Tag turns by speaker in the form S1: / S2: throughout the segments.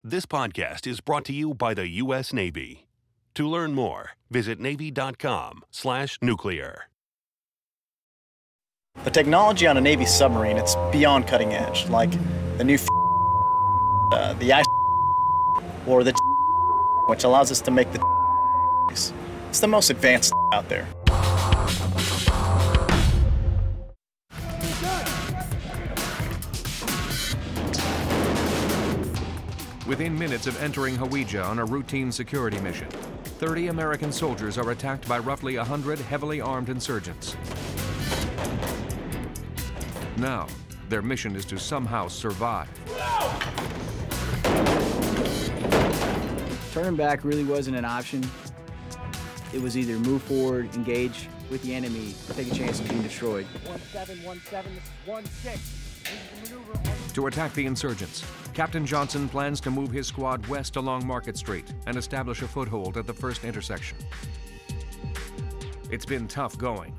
S1: This podcast is brought to you by the U.S. Navy. To learn more, visit Navy.com/nuclear.
S2: The technology on a Navy submarine, it's beyond cutting edge, like the new the ice or the which allows us to make the it's the most advanced out there.
S3: Within minutes of entering Hawija on a routine security mission, 30 American soldiers are attacked by roughly 100 heavily armed insurgents. Now, their mission is to somehow survive.
S4: Turning back really wasn't an option. It was either move forward, engage with the enemy, or take a chance of being destroyed.
S5: 1717, this is 16.
S3: To attack the insurgents, Captain Johnson plans to move his squad west along Market Street and establish a foothold at the first intersection. It's been tough going.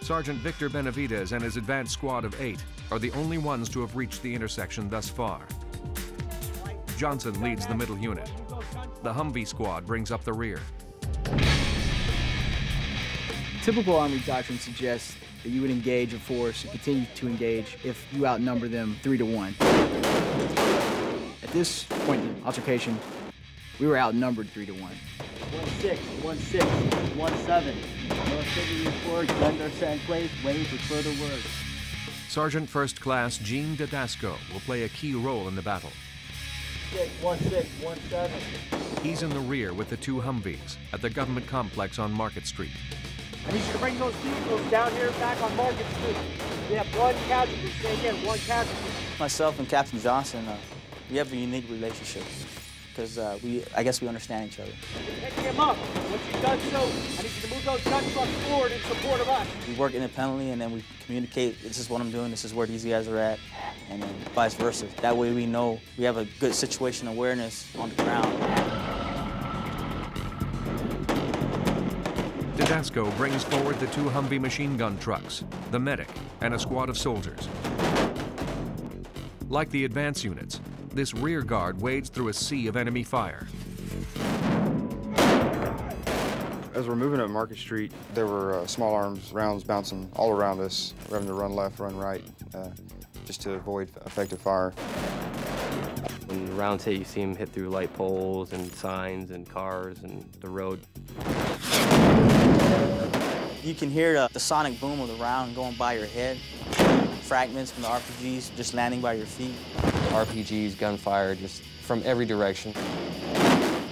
S3: Sergeant Victor Benavides and his advanced squad of 8 are the only ones to have reached the intersection thus far. Johnson leads the middle unit. The Humvee squad brings up the rear.
S4: Typical Army doctrine suggests that you would engage a force and continue to engage if you outnumber them 3-1. At this point in the altercation, we were outnumbered 3-1.
S5: 1-6, 1-6, 1-7. Military report, guns are set in place, waiting for further word.
S3: Sergeant First Class Gene Didasco will play a key role in the battle.
S5: 1-6, 1-7.
S3: He's in the rear with the 2 Humvees at the government complex on Market Street.
S5: I need you to bring those vehicles down here back on Market Street. We have 1 casualty. Stay again, 1 casualty.
S6: Myself and Captain Johnson, we have a unique relationship because I guess we understand each other.
S5: Pick him up. Once you've done so, I need you to move those gun trucks forward in support of us.
S6: We work independently and then we communicate, this is what I'm doing, this is where these guys are at, and then vice versa. That way we know we have a good situation awareness on the ground.
S3: Didasco brings forward the 2 Humvee machine gun trucks, the medic, and a squad of soldiers. Like the advance units, this rear guard wades through a sea of enemy fire.
S7: As we're moving up Market Street, there were small arms rounds bouncing all around us. We're having to run left, run right, just to avoid effective fire.
S8: When the rounds hit, you see them hit through light poles and signs and cars and the road.
S6: You can hear the sonic boom of the round going by your head. Fragments from the RPGs just landing by your feet.
S8: RPGs, gunfire, just from every direction.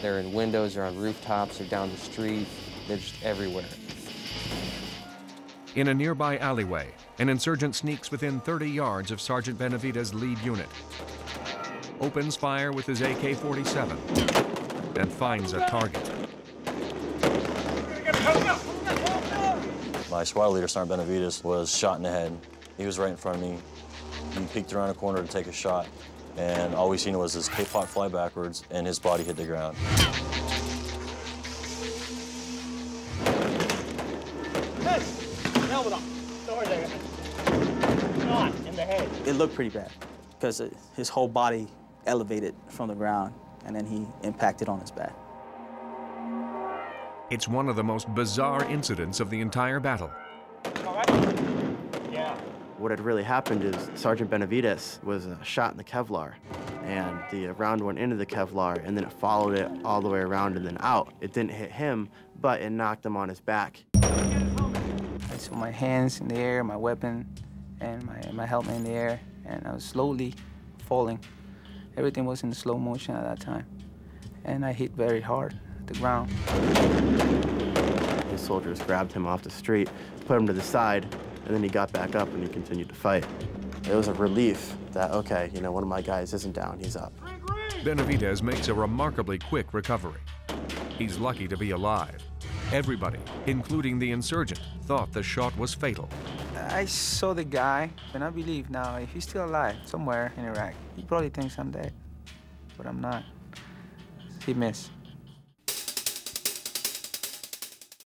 S8: They're in windows, they're on rooftops, they're down the street, they're just everywhere.
S3: In a nearby alleyway, an insurgent sneaks within 30 yards of Sergeant Benavides' lead unit, opens fire with his AK-47, and finds a target.
S9: My squad leader, Sergeant Benavides, was shot in the head. He was right in front of me. He peeked around a corner to take a shot, and all we seen was his K-pot fly backwards, and his body hit the ground.
S5: Hey, helmet on. Door there. Shot in the head.
S6: It looked pretty bad because his whole body elevated from the ground, and then he impacted on his back.
S3: It's one of the most bizarre incidents of the entire battle.
S5: All right? Yeah.
S10: What had really happened is Sergeant Benavides was shot in the Kevlar, and the round went into the Kevlar, and then it followed it all the way around and then out. It didn't hit him, but it knocked him on his back.
S11: I saw my hands in the air, my weapon, and my helmet in the air, and I was slowly falling. Everything was in slow motion at that time, and I hit very hard at the ground.
S10: The soldiers grabbed him off the street, put him to the side, and then he got back up and he continued to fight. It was a relief that, okay, you know, one of my guys isn't down, he's up.
S3: Benavides makes a remarkably quick recovery. He's lucky to be alive. Everybody, including the insurgent, thought the shot was fatal.
S11: I saw the guy, and I believe now if he's still alive somewhere in Iraq, he probably thinks I'm dead, but I'm not. He missed.